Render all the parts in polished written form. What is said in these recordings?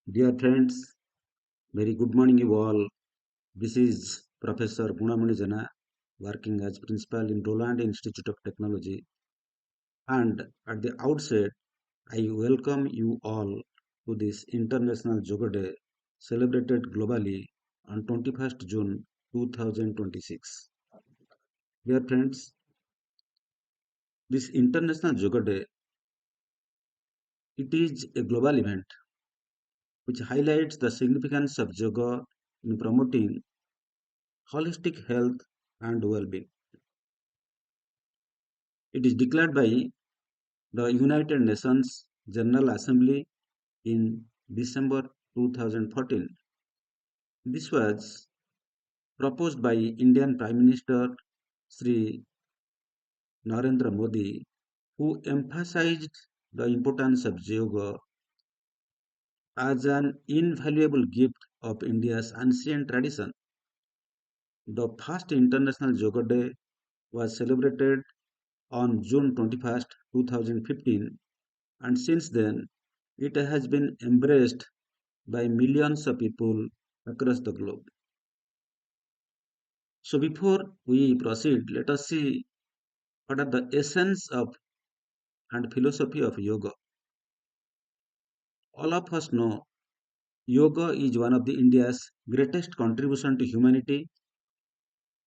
Dear friends, very good morning you all. This is Professor Gunamani Jana, working as principal in Roland Institute of Technology. And at the outset, I welcome you all to this International Yoga Day celebrated globally on 21st June 2026. Dear friends, this International Yoga Day, it is a global event which highlights the significance of yoga in promoting holistic health and well-being. It is declared by the United Nations General Assembly in December 2014. This was proposed by Indian Prime Minister Sri Narendra Modi, who emphasized the importance of yoga as an invaluable gift of India's ancient tradition. The first International Yoga Day was celebrated on June 21st, 2015, and since then it has been embraced by millions of people across the globe. So, before we proceed, let us see what are the essence of and philosophy of yoga. All of us know yoga is one of the India's greatest contribution to humanity,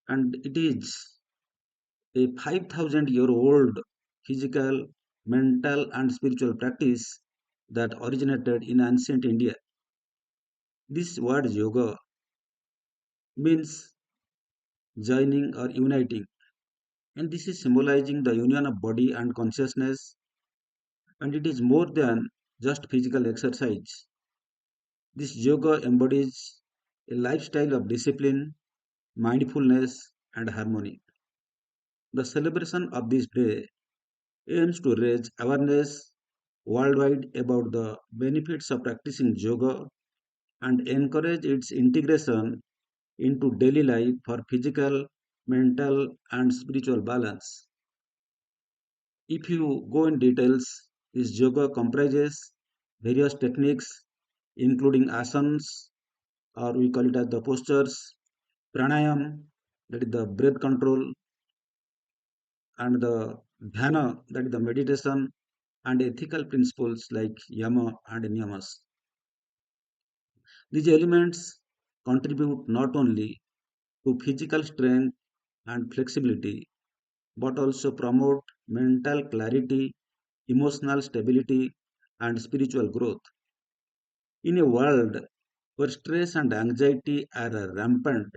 and it is a 5,000-year-old physical, mental, and spiritual practice that originated in ancient India. This word yoga means joining or uniting, and this is symbolizing the union of body and consciousness, and it is more than just physical exercise. This yoga embodies a lifestyle of discipline, mindfulness, and harmony. The celebration of this day aims to raise awareness worldwide about the benefits of practicing yoga and encourage its integration into daily life for physical, mental, and spiritual balance. If you go in details, this yoga comprises various techniques including asanas, or we call it as the postures, pranayam, that is the breath control, and the dhyana, that is the meditation, and ethical principles like yama and niyamas. These elements contribute not only to physical strength and flexibility, but also promote mental clarity, emotional stability, and spiritual growth. In a world where stress and anxiety are rampant,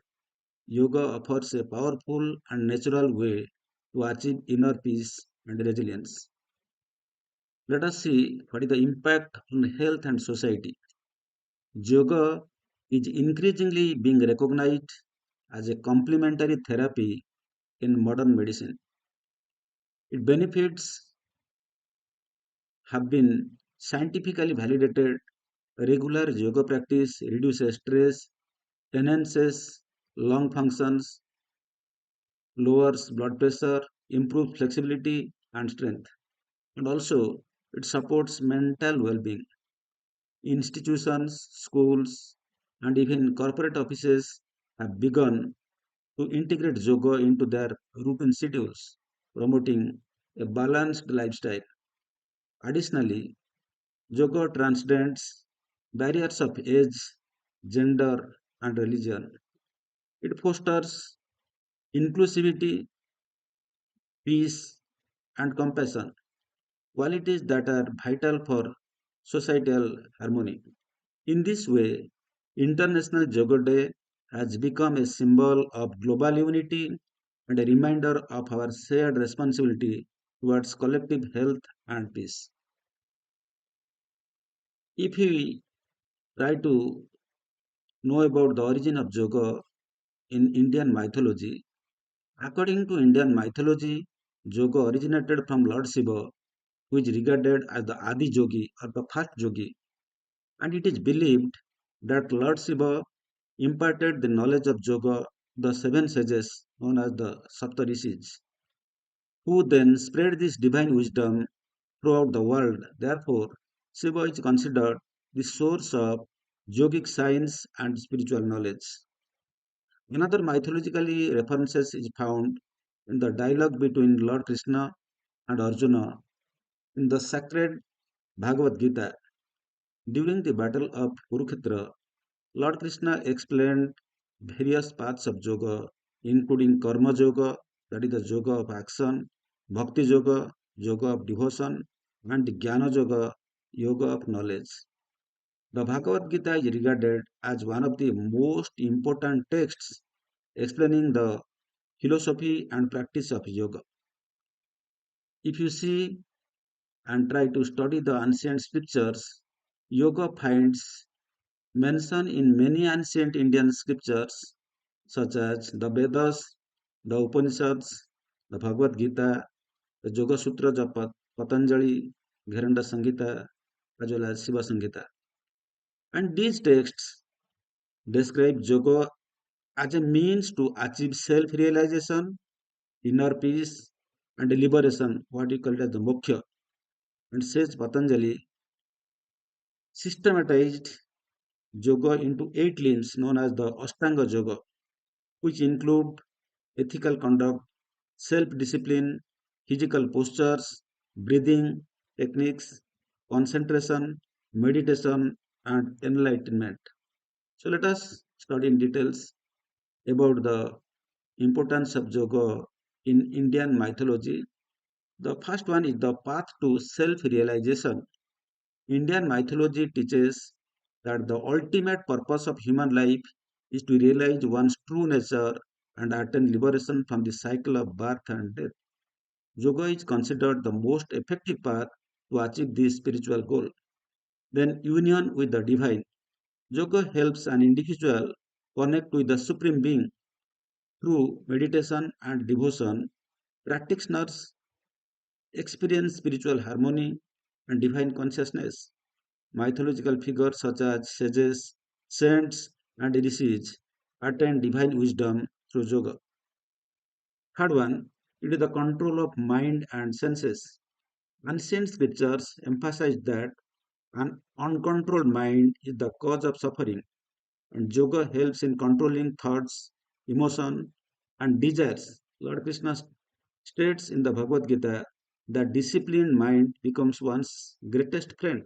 yoga offers a powerful and natural way to achieve inner peace and resilience. Let us see what is the impact on health and society. Yoga is increasingly being recognized as a complementary therapy in modern medicine. Its benefits have been scientifically validated. Regular yoga practice reduces stress, enhances lung functions, lowers blood pressure, improves flexibility and strength, and also it supports mental well-being. Institutions, schools, and even corporate offices have begun to integrate yoga into their routine schedules, promoting a balanced lifestyle. Additionally, yoga transcends barriers of age, gender, and religion. It fosters inclusivity, peace, and compassion, qualities that are vital for societal harmony. In this way, International Yoga Day has become a symbol of global unity and a reminder of our shared responsibility towards collective health and peace. If we try to know about the origin of yoga in Indian mythology, according to Indian mythology, yoga originated from Lord Shiva, who is regarded as the Adi Yogi or the first yogi, and it is believed that Lord Shiva imparted the knowledge of yoga to the seven sages known as the Saptarishis, who then spread this divine wisdom throughout the world. Therefore, Shiva is considered the source of yogic science, and spiritual knowledge. Another mythologically references is found in the dialogue between Lord Krishna and Arjuna in the sacred Bhagavad Gita. During the battle of Kurukshetra, Lord Krishna explained various paths of yoga, including karma yoga, that is the yoga of action, bhakti yoga, yoga of devotion, and jnana yoga, yoga of knowledge. The Bhagavad Gita is regarded as one of the most important texts explaining the philosophy and practice of yoga. If you see and try to study the ancient scriptures, yoga finds mention in many ancient Indian scriptures such as the Vedas, the Upanishads, the Bhagavad Gita, the Yoga Sutras of Patanjali, Gheranda Samhita, as well as Shiva Samhita. And these texts describe yoga as a means to achieve self-realization, inner peace, and liberation, what you call it as the moksha. And says Patanjali, systematized yoga into 8 limbs known as the Ashtanga Yoga, which include ethical conduct, self-discipline, physical postures, breathing techniques, concentration, meditation, and enlightenment. So let us study in details about the importance of yoga in Indian mythology. The first one is the path to self-realization. Indian mythology teaches that the ultimate purpose of human life is to realize one's true nature and attain liberation from the cycle of birth and death. Yoga is considered the most effective path to achieve this spiritual goal. Then, union with the divine. Yoga helps an individual connect with the Supreme Being through meditation and devotion. Practitioners experience spiritual harmony and divine consciousness. Mythological figures such as sages, saints, and rishis attain divine wisdom through yoga. Third one, it is the control of mind and senses. Ancient scriptures emphasize that an uncontrolled mind is the cause of suffering, and yoga helps in controlling thoughts, emotion, and desires. Lord Krishna states in the Bhagavad Gita that disciplined mind becomes one's greatest friend.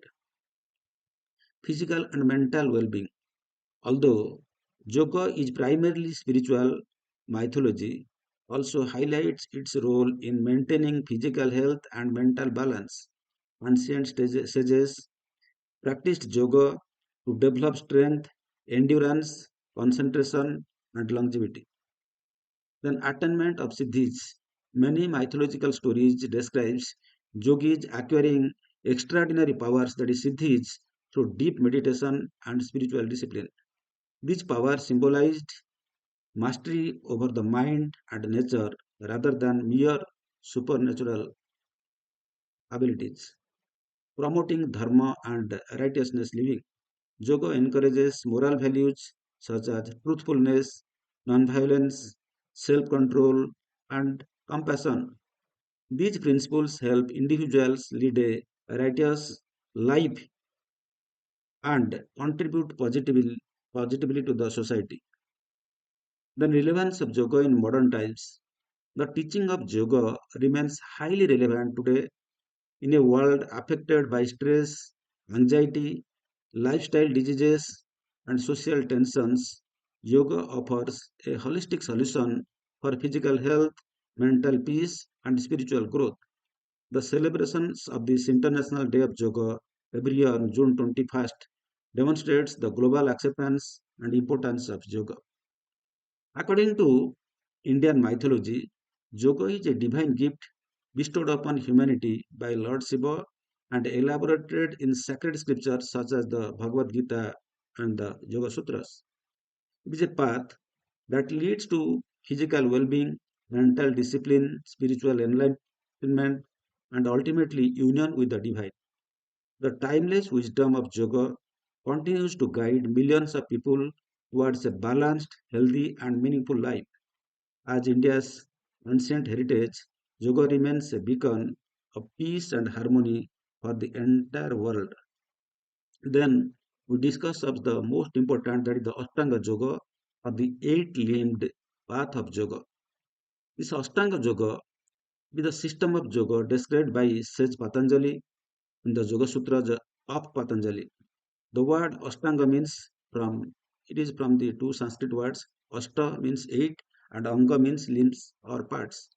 Physical and mental well-being. Although yoga is primarily spiritual, mythology also highlights its role in maintaining physical health and mental balance. Ancient sages practiced yoga to develop strength, endurance, concentration, and longevity. Then attainment of siddhis. Many mythological stories describes yogis acquiring extraordinary powers, that is siddhis, through deep meditation and spiritual discipline. These powers symbolized mastery over the mind and nature rather than mere supernatural abilities. Promoting dharma and righteousness living. Yoga encourages moral values such as truthfulness, nonviolence, self control, and compassion. These principles help individuals lead a righteous life and contribute positively to the society. The relevance of yoga in modern times. The teaching of yoga remains highly relevant today in a world affected by stress, anxiety, lifestyle diseases, and social tensions. Yoga offers a holistic solution for physical health, mental peace, and spiritual growth. The celebrations of this International Day of Yoga every year on June 21st demonstrates the global acceptance and importance of yoga. According to Indian mythology, yoga is a divine gift bestowed upon humanity by Lord Shiva and elaborated in sacred scriptures such as the Bhagavad Gita and the Yoga Sutras. It is a path that leads to physical well being, mental discipline, spiritual enlightenment, and ultimately union with the divine. The timeless wisdom of yoga continues to guide millions of people towards a balanced, healthy, and meaningful life. As India's ancient heritage, yoga remains a beacon of peace and harmony for the entire world. Then, we discuss of the most important, that is the Ashtanga Yoga, or the eight-limbed path of yoga. This Ashtanga Yoga is the system of yoga described by Sage Patanjali in the Yoga Sutras of Patanjali. The word Ashtanga means from it is from the two Sanskrit words. Ashta means eight and Anga means limbs or parts.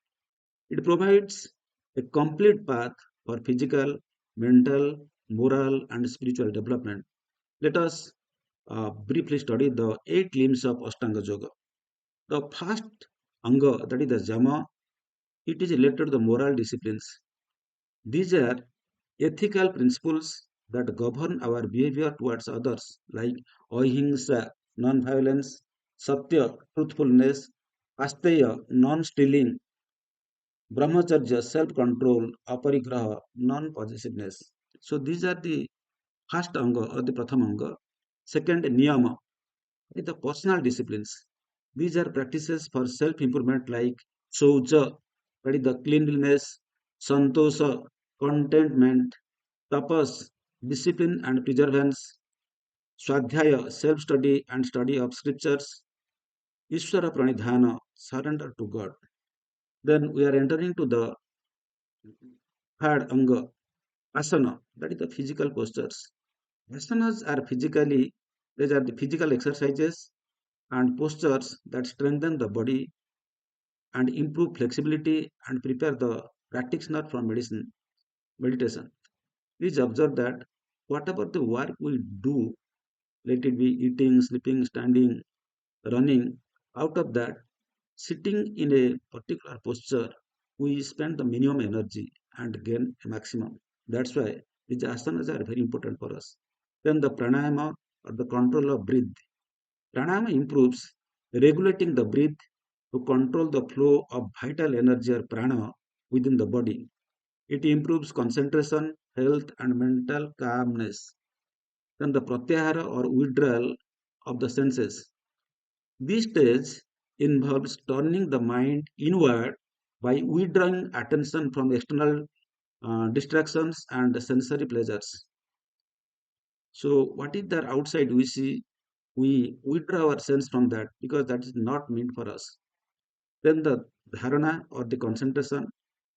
It provides a complete path for physical, mental, moral, and spiritual development. Let us briefly study the eight limbs of Ashtanga Yoga. The first Anga, that is the Yama, it is related to the moral disciplines. These are ethical principles that govern our behavior towards others, like ahimsa, non-violence, satya, truthfulness, asteya, non-stealing, brahmacharya, self-control, aparigraha, non-possessiveness. So these are the first anga or the pratham anga. Second, niyama, is the personal disciplines. These are practices for self-improvement like shaucha, that is the cleanliness, santosa, contentment, tapas, discipline and preservance, swadhyaya, self-study and study of scriptures, ishvara pranidhana, surrender to God. Then we are entering to the third anga, asana, that is the physical postures. Asanas are physically, these are the physical exercises and postures that strengthen the body and improve flexibility and prepare the practitioner for meditation. Please observe that whatever the work we do, let it be eating, sleeping, standing, running, out of that, sitting in a particular posture, we spend the minimum energy and gain a maximum. That's why these asanas are very important for us. Then the pranayama, or the control of breath. Pranayama improves regulating the breath to control the flow of vital energy or prana within the body. It improves concentration, health, and mental calmness. Then the pratyahara, or withdrawal of the senses. This stage involves turning the mind inward by withdrawing attention from external distractions and sensory pleasures. So, what is there outside we see, we withdraw our sense from that because that is not meant for us. Then the dharana, or the concentration.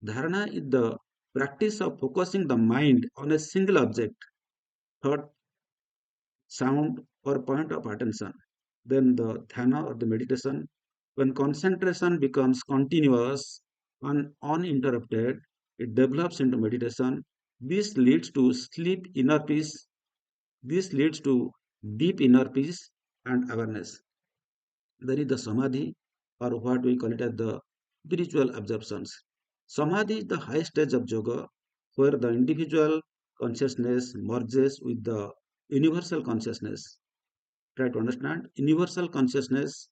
Dharana is the practice of focusing the mind on a single object, thought, sound, or point of attention. Then the dhyana, or the meditation. When concentration becomes continuous and uninterrupted, it develops into meditation. This leads to sleep inner peace. This leads to deep inner peace and awareness. There is the samadhi, or what we call it as the spiritual absorptions. Samadhi is the high stage of yoga where the individual consciousness merges with the universal consciousness. Try to understand, universal consciousness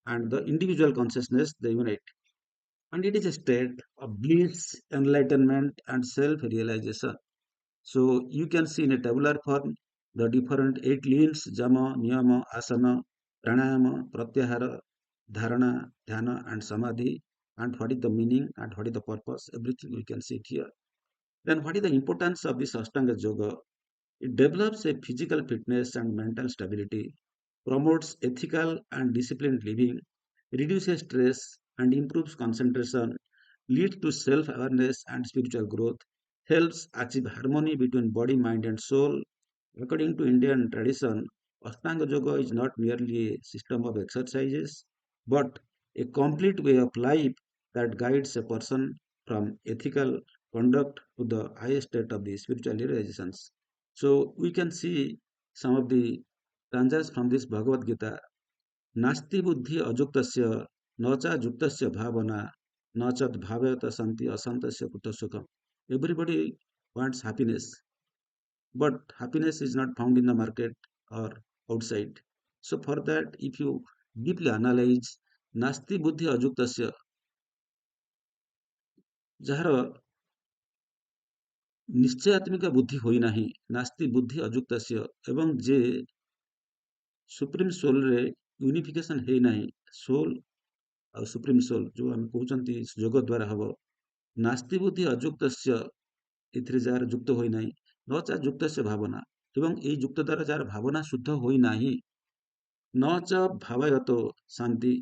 and the individual consciousness, they unite. And it is a state of bliss, enlightenment, and self realization. So you can see in a tabular form the different eight limbs: Jama, Niyama, Asana, Pranayama, Pratyahara, Dharana, Dhyana, and Samadhi, and what is the meaning and what is the purpose. Everything we can see it here. Then what is the importance of this Ashtanga Yoga? It develops a physical fitness and mental stability, promotes ethical and disciplined living, reduces stress and improves concentration, leads to self awareness and spiritual growth, helps achieve harmony between body, mind, and soul. According to Indian tradition, Ashtanga Yoga is not merely a system of exercises, but a complete way of life that guides a person from ethical conduct to the highest state of the spiritual realizations. So we can see some of the stanzas from this Bhagavad Gita. Nasti buddhi ajuktasya nacha juktasya bhavana nachat bhavayata santi asantasya kutasukam. Everybody wants happiness, but happiness is not found in the market or outside. So for that, if you deeply analyze, nasti buddhi ajuktasya, ଯାହାର ନିଶ୍ଚୟାତ୍ମିକ ବୁଦ୍ଧି ହୋଇନାହିଁ, ନାସ୍ତି ବୁଦ୍ଧି ଅଯୁକ୍ତସ୍ୟ, ଏବଂ ଯେ supreme ସୋଲରେ ୟୁନିଫିକେସନ ହେଇନାହିଁ, ସୋଲ ଆଉ supreme ସୋଲ ଯୋଉ ଆମେ କହୁଛନ୍ତି ଯୋଗ ଦ୍ୱାରା ହବ, ନାସ୍ତି ବୁଦ୍ଧି ଅଯୁକ୍ତସ୍ୟ, ଏଥିରେ ଯାହାର ଯୁକ୍ତ ହୋଇନାହିଁ, ନଚା ଯୁକ୍ତସ୍ୟ ଭାବନା, ଏବଂ ଏଇ ଯୁକ୍ତ ଦ୍ୱାରା ଯାହାର ଭାବନା ଶୁଦ୍ଧ ହୋଇନାହିଁ, ନ ଚ ଭାବାୟତ ଶାନ୍ତି,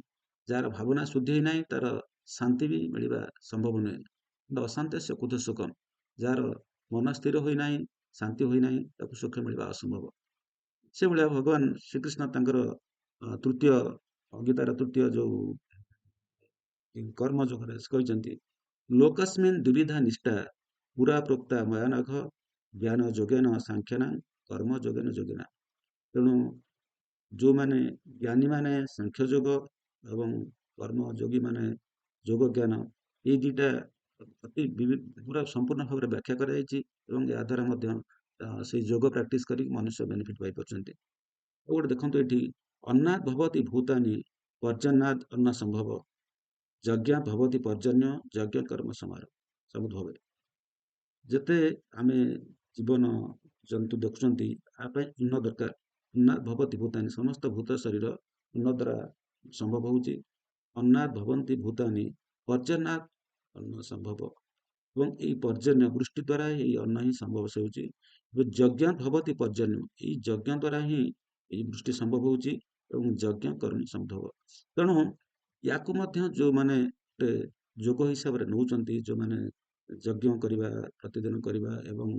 ଯାହାର ଭାବନା ଶୁଦ୍ଧି ହୋଇନାହିଁ ତାର ଶାନ୍ତି ବି ମିଳିବା ସମ୍ଭବ ନୁହେଁ। କିନ୍ତୁ ଅଶାନ୍ତି ସେ କୁତ ସୁଖମ, ଯାହାର ମନ ସ୍ଥିର ହୋଇନାହିଁ, ଶାନ୍ତି ହୋଇନାହିଁ, ତାକୁ ସୁଖ ମିଳିବା ଅସମ୍ଭବ। ସେଭଳିଆ ଭଗବାନ ଶ୍ରୀକୃଷ୍ଣ ତାଙ୍କର ତୃତୀୟ ଗୀତାର ତୃତୀୟ ଯୋଉ କର୍ମ ଯୋଗରେ ସେ କହିଛନ୍ତି, ଲୋକସ୍ମିନ୍ ଦୁବିଧା ନିଷ୍ଠା ପୁରା ପ୍ରୋକ୍ତା ମୟାନଘ ଜ୍ଞାନ ଯୋଗେନ ସାଂଖ୍ୟନା କର୍ମ ଯୋଗେନ ଯୋଗିନା। ତେଣୁ ଯୋଉମାନେ ଜ୍ଞାନୀମାନେ ସାଂଖ୍ୟ ଯୋଗ ଏବଂ କର୍ମ ଯୋଗୀମାନେ ଯୋଗ ଜ୍ଞାନ, ଏଇ ଦିଟା ପୁରା ସମ୍ପୂର୍ଣ୍ଣ ଭାବରେ ବ୍ୟାଖ୍ୟା କରାଯାଇଛି ଏବଂ ଏହା ଦ୍ୱାରା ମଧ୍ୟ ସେଇ ଯୋଗ ପ୍ରାକ୍ଟିସ କରି ମନୁଷ୍ୟ ବେନିଫିଟ ପାଇପାରୁଛନ୍ତି। ଆଉ ଗୋଟେ ଦେଖନ୍ତୁ ଏଠି, ଅନ୍ନାଦ୍ ଭବତି ଭୂତାନି ପର୍ଯ୍ୟନ୍ନାଦ୍ ଅନ୍ନ ସମ୍ଭବ ଯଜ୍ଞ ଭବତି ପର୍ଯ୍ୟନ୍ୟ ଯଜ୍ଞ କର୍ମ ସମାର ସମୁଦ୍ଭବେ। ଯେତେ ଆମେ ଜୀବନ ଜନ୍ତୁ ଦେଖୁଛନ୍ତି ଆ ପାଇଁ ଅନ୍ନ ଦରକାର। ଅନ୍ନାଦ୍ ଭବତି ଭୂତାନି, ସମସ୍ତ ଭୂତ ଶରୀର ଅନ୍ନ ଦ୍ୱାରା ସମ୍ଭବ ହଉଛି। ଅନ୍ନାଦ୍ ଭବନ୍ତି ଭୂତାନି ପର୍ଯ୍ୟନ୍ନାଦ୍ ଅନ୍ନ ସମ୍ଭବ, ଏବଂ ଏଇ ପର୍ଯ୍ୟନ୍ୟ ବୃଷ୍ଟି ଦ୍ୱାରା ଏଇ ଅନ୍ନ ହିଁ ସମ୍ଭବ ହେଉଛି। ଯଜ୍ଞ ଭବତି ପର୍ଯ୍ୟନ୍ୟ, ଏଇ ଯଜ୍ଞ ଦ୍ୱାରା ହିଁ ଏଇ ବୃଷ୍ଟି ସମ୍ଭବ ହେଉଛି ଏବଂ ଯଜ୍ଞ କର୍ମ ସମ୍ଭବ। ତେଣୁ ୟାକୁ ମଧ୍ୟ ଯୋଉମାନେ ଯୋଗ ହିସାବରେ ନେଉଛନ୍ତି, ଯୋଉମାନେ ଯଜ୍ଞ କରିବା, ପ୍ରତିଦିନ କରିବା ଏବଂ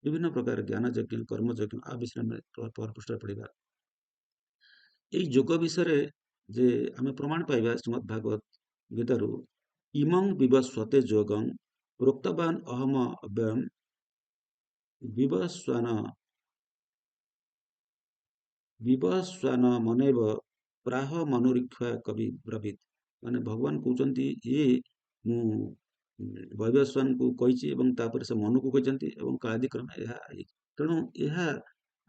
ବିଭିନ୍ନ ପ୍ରକାର ଜ୍ଞାନ ଯଜ୍ଞ କର୍ମ ଯଜ୍ଞ ଆ ବିଷୟରେ ଆମେ ପୃଷ୍ଠରେ ପଢିବା। ଏଇ ଯୋଗ ବିଷୟରେ ଯେ ଆମେ ପ୍ରମାଣ ପାଇବା ଶ୍ରୀମଦ୍ ଭାଗବତ ଗୀତାରୁ, ଇମଂ ବିବସ୍ୱତେ ଯୋଗଂ ପ୍ରୋକ୍ତବାନ୍ ଅହମ ଅବ୍ୟୟମ୍ ବିବସ୍ୱାନ ମନେବ ପ୍ରାହ ମନୁରୀକ୍ଷା କବି ବ୍ରବୀତ୍। ମାନେ ଭଗବାନ କହୁଛନ୍ତି ଇଏ ମୁଁ ବୈବସ୍ୱାନଙ୍କୁ କହିଛି ଏବଂ ତାପରେ ସେ ମନୁକୁ କହିଛନ୍ତି ଏବଂ କାଳାଦିକ୍ରମେ ଏହା ହେଇଛି। ତେଣୁ ଏହା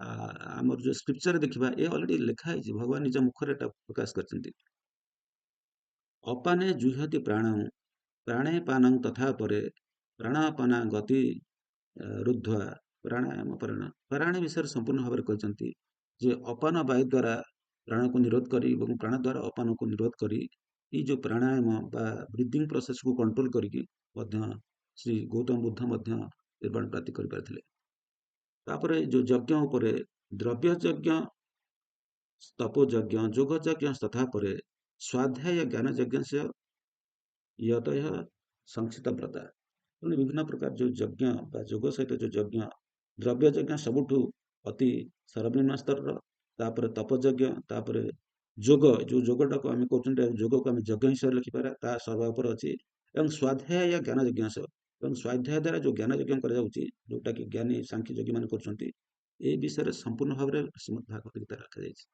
ଆମର ଯୋଉ ସ୍କ୍ରିପ୍ଚରରେ ଦେଖିବା, ଏ ଅଲରେଡି ଲେଖା ହେଇଛି, ଭଗବାନ ନିଜ ମୁଖରେ ଏଟା ପ୍ରକାଶ କରିଛନ୍ତି। ଅପାନେ ଜୁହ୍ୟତି ପ୍ରାଣଂ ପ୍ରାଣେ ପାନଂ ତଥା ପରେ ପ୍ରାଣାପାନା ଗତି ରୁଦ୍ଧ୍ୱା ପ୍ରାଣାୟାମ ପ୍ରାଣାୟାମ ବିଷୟରେ ସମ୍ପୂର୍ଣ୍ଣ ଭାବରେ କହିଛନ୍ତି ଯେ ଅପାନ ବାୟୁ ଦ୍ୱାରା ପ୍ରାଣକୁ ନିରୋଧ କରି ଏବଂ ପ୍ରାଣ ଦ୍ୱାରା ଅପାନକୁ ନିରୋଧ କରି ଏଇ ଯୋଉ ପ୍ରାଣାୟାମ ବା ବ୍ରିଦିଂ ପ୍ରୋସେସକୁ କଣ୍ଟ୍ରୋଲ କରିକି ମଧ୍ୟ ଶ୍ରୀ ଗୌତମ ବୁଦ୍ଧ ମଧ୍ୟ ନିର୍ବାଣ ପ୍ରାପ୍ତି କରିପାରିଥିଲେ। ତାପରେ ଯୋଉ ଯଜ୍ଞ ଉପରେ ଦ୍ରବ୍ୟ ଯଜ୍ଞ, ତପୋ ଯଜ୍ଞ, ଯୋଗ ଯଜ୍ଞ ତଥା ପରେ ସ୍ୱାଧ୍ୟାୟ ଜ୍ଞାନ ଯଜ୍ଞସ୍ୟ ୟତୟ ସଂକ୍ଷିପ୍ତ ବ୍ରତା। ତେଣୁ ବିଭିନ୍ନ ପ୍ରକାର ଯୋଉ ଯଜ୍ଞ ବା ଯୋଗ ସହିତ ଯୋଉ ଯଜ୍ଞ, ଦ୍ରବ୍ୟ ଯଜ୍ଞ ସବୁଠୁ ଅତି ସର୍ବନିମ୍ନ ସ୍ତରର, ତାପରେ ତପଯଜ୍ଞ, ତାପରେ ଯୋଗ, ଯୋଉ ଯୋଗଟାକୁ ଆମେ କହୁଛନ୍ତି ଯୋଗକୁ ଆମେ ଯଜ୍ଞ ହିସାବରେ ଲେଖିପାରିବା, ତା ସର୍ବ ଉପରେ ଅଛି। ଏବଂ ସ୍ୱାଧ୍ୟାୟ ଜ୍ଞାନ ଯଜ୍ଞ ଏବଂ ସ୍ୱାଧ୍ୟାୟ ଦ୍ୱାରା ଯୋଉ ଜ୍ଞାନ ଯଜ୍ଞ କରାଯାଉଛି, ଯୋଉଟା କି ଜ୍ଞାନୀ ସାଂଖ୍ୟ ଯୋଗୀ ମାନେ କରୁଛନ୍ତି, ଏ ବିଷୟରେ ସମ୍ପୂର୍ଣ୍ଣ ଭାବରେ ଶ୍ରୀମଦ୍ ଭାଗବତ ଗୀତାରେ ରଖାଯାଇଛି।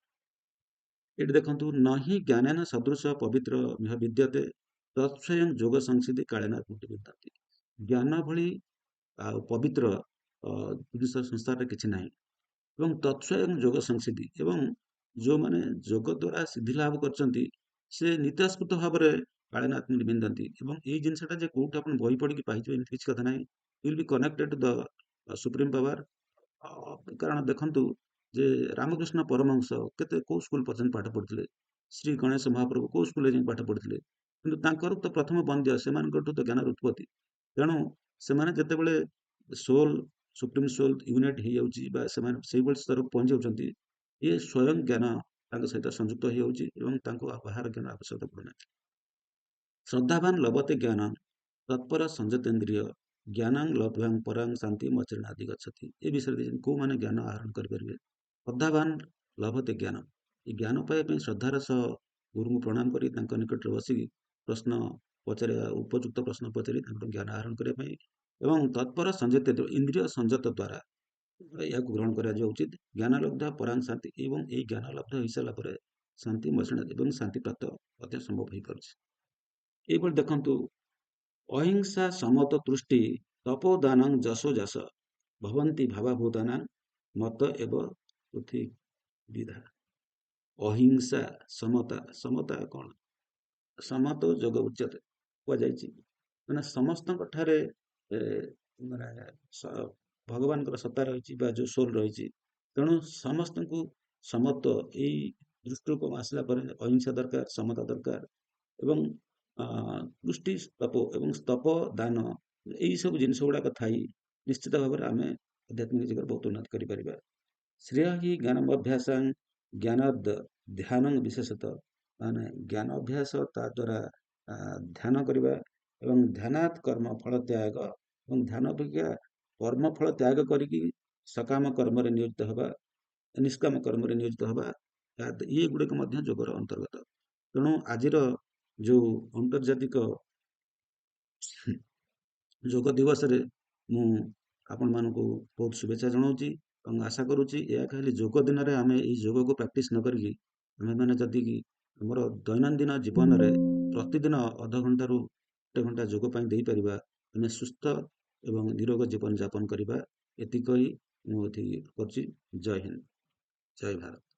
ଏଠି ଦେଖନ୍ତୁ, ନହି ଜ୍ଞାନେନ ସଦୃଶ ପବିତ୍ର ମିହ ବିଦ୍ୟତେ ତତ୍ସ୍ୱୟଂ ଯୋଗ ସଂସିଦ୍ଧି କାଳେନା ବିଦ୍ୟନ୍ତି। ଜ୍ଞାନ ଭଳି ଆଉ ପବିତ୍ର ଜିନିଷ ସଂସାରରେ କିଛି ନାହିଁ ଏବଂ ତତ୍ସ୍ୱୟଂ ଯୋଗ ସଂସିଦ୍ଧି, ଏବଂ ଯୋଉମାନେ ଯୋଗ ଦ୍ୱାରା ସିଦ୍ଧି ଲାଭ କରିଛନ୍ତି ସେ ନିତ୍ୟସ୍ପୃତ ଭାବରେ କାଳେନାଥ ବିନ୍ଦନ୍ତି। ଏବଂ ଏଇ ଜିନିଷଟା ଯେ କୋଉଠି ଆପଣ ବହି ପଢିକି ପାଇଯିବେ ଏମିତି କିଛି କଥା ନାହିଁ। You will be connected to the supreme power. କାରଣ ଦେଖନ୍ତୁ ଯେ ରାମକୃଷ୍ଣ ପରମହଂସ କେତେ କୋଉ ସ୍କୁଲ ପର୍ଯ୍ୟନ୍ତ ପାଠ ପଢିଥିଲେ, ଶ୍ରୀ ଗଣେଶ ମହାପ୍ରଭୁ କୋଉ ସ୍କୁଲରେ ଯାଇ ପାଠ ପଢିଥିଲେ, କିନ୍ତୁ ତାଙ୍କର ତ ପ୍ରଥମ ବନ୍ଦ୍ୟ, ସେମାନଙ୍କଠୁ ତ ଜ୍ଞାନର ଉତ୍ପତ୍ତି। ତେଣୁ ସେମାନେ ଯେତେବେଳେ ସୋଲ ସୁପ୍ରିମ ସୋଲ ୟୁନିଟ୍ ହେଇଯାଉଛି ବା ସେମାନେ ସେଇଭଳି ସ୍ତରକୁ ପହଞ୍ଚି ଯାଉଛନ୍ତି, ଏ ସ୍ୱୟଂ ଜ୍ଞାନ ତାଙ୍କ ସହିତ ସଂଯୁକ୍ତ ହେଇଯାଉଛି ଏବଂ ତାଙ୍କୁ ବାହାର ଜ୍ଞାନ ଆବଶ୍ୟକତା ପଡୁନାହିଁ। ଶ୍ରଦ୍ଧାବାନ ଲଭତେ ଜ୍ଞାନ ତତ୍ପର ସଂଯତେନ୍ଦ୍ରିୟ ଜ୍ଞାନାଂ ଲଭ୍ୟାଂ ପରାଂ ଶାନ୍ତି ମଚରଣ ଆଦି ଗଚ୍ଛତି। ଏ ବିଷୟରେ ଦେଇଛନ୍ତି କୋଉମାନେ ଜ୍ଞାନ ଆହରଣ କରିପାରିବେ। ଶ୍ରଦ୍ଧାବାନ ଲଭତେ ଜ୍ଞାନ, ଏ ଜ୍ଞାନ ପାଇବା ପାଇଁ ଶ୍ରଦ୍ଧାର ସହ ଗୁରୁଙ୍କୁ ପ୍ରଣାମ କରି ତାଙ୍କ ନିକଟରେ ବସିକି ପ୍ରଶ୍ନ ପଚାରିବା, ଉପଯୁକ୍ତ ପ୍ରଶ୍ନ ପଚାରି ତାଙ୍କର ଜ୍ଞାନ ଆହରଣ କରିବା ପାଇଁ, ଏବଂ ତତ୍ପର ସଂଯତ ଇନ୍ଦ୍ରିୟ ସଂଯତ ଦ୍ୱାରା ଏହାକୁ ଗ୍ରହଣ କରାଯିବା ଉଚିତ। ଜ୍ଞାନ ଲବ୍ଧ ପରାଂ ଶାନ୍ତି, ଏବଂ ଏଇ ଜ୍ଞାନ ଲବ୍ଧ ହେଇସାରିଲା ପରେ ଶାନ୍ତି ମସୀଣ ଏବଂ ଶାନ୍ତି ପ୍ରାପ୍ତ ମଧ୍ୟ ସମ୍ଭବ ହେଇପାରୁଛି। ଏଇଭଳି ଦେଖନ୍ତୁ, ଅହିଂସା ସମତ ତୃଷ୍ଟି ତପୋଦାନଂ ଯଶୋ ଯଶ ଭବନ୍ତି ଭାବାଭୂତାନାଂ ମତ ଏବ ପୃଥି ବିଧା। ଅହିଂସା ସମତା, ସମତା କଣ? ସମତ ଯୋଗ ଉଚ୍ୟତେ କୁହାଯାଇଛି, ମାନେ ସମସ୍ତଙ୍କ ଠାରେ ମାନେ ଭଗବାନଙ୍କର ସତ୍ତା ରହିଛି ବା ଯୋଉ ସୋଲ ରହିଛି। ତେଣୁ ସମସ୍ତଙ୍କୁ ସମତ୍ଵ ଏଇ ଦୃଷ୍ଟିକୋଣ ଆସିଲା ପରେ ଅହିଂସା ଦରକାର, ସମତା ଦରକାର ଏବଂ ଦୃଷ୍ଟି ତପ ଏବଂ ସ୍ତପ ଦାନ, ଏଇ ସବୁ ଜିନିଷ ଗୁଡାକ ଥାଇ ନିଶ୍ଚିତ ଭାବରେ ଆମେ ଆଧ୍ୟାତ୍ମିକ ଜୀବନରେ ବହୁତ ଉନ୍ନତି କରିପାରିବା। ଶ୍ରେୟ ହି ଜ୍ଞାନମ ଅଭ୍ୟାସଂ ଜ୍ଞାନଦ ଧ୍ୟାନ ବିଶେଷତଃ, ମାନେ ଜ୍ଞାନ ଅଭ୍ୟାସ ତା ଦ୍ୱାରା ଧ୍ୟାନ କରିବା ଏବଂ ଧ୍ୟାନାତ୍ କର୍ମ ଫଳ ତ୍ୟାଗ, ଏବଂ ଧ୍ୟାନ ଅପେକ୍ଷା କର୍ମ ଫଳ ତ୍ୟାଗ କରିକି ସକାମ କର୍ମରେ ନିୟୋଜିତ ହେବା, ନିଷ୍କାମ କର୍ମରେ ନିୟୋଜିତ ହେବା, ଇଏ ଗୁଡ଼ିକ ମଧ୍ୟ ଯୋଗର ଅନ୍ତର୍ଗତ। ତେଣୁ ଆଜିର ଯେଉଁ ଆନ୍ତର୍ଜାତିକ ଯୋଗ ଦିବସରେ ମୁଁ ଆପଣମାନଙ୍କୁ ବହୁତ ଶୁଭେଚ୍ଛା ଜଣାଉଛି ଏବଂ ଆଶା କରୁଛି ଏହା ଖାଲି ଯୋଗ ଦିନରେ ଆମେ ଏଇ ଯୋଗକୁ ପ୍ରାକ୍ଟିସ୍ ନ କରିକି ଆମେମାନେ ଯଦି ଆମର ଦୈନନ୍ଦିନ ଜୀବନରେ ପ୍ରତିଦିନ ଅଧଘଣ୍ଟାରୁ ଗୋଟେ ଘଣ୍ଟା ଯୋଗ ପାଇଁ ଦେଇପାରିବା, ଆମେ ସୁସ୍ଥ ଏବଂ ନିରୋଗ ଜୀବନ ଯାପନ କରିବା। ଏତିକି କହି ମୁଁ ଏଠି କରୁଛି। ଜୟ ହିନ୍ଦ, ଜୟ ଭାରତ।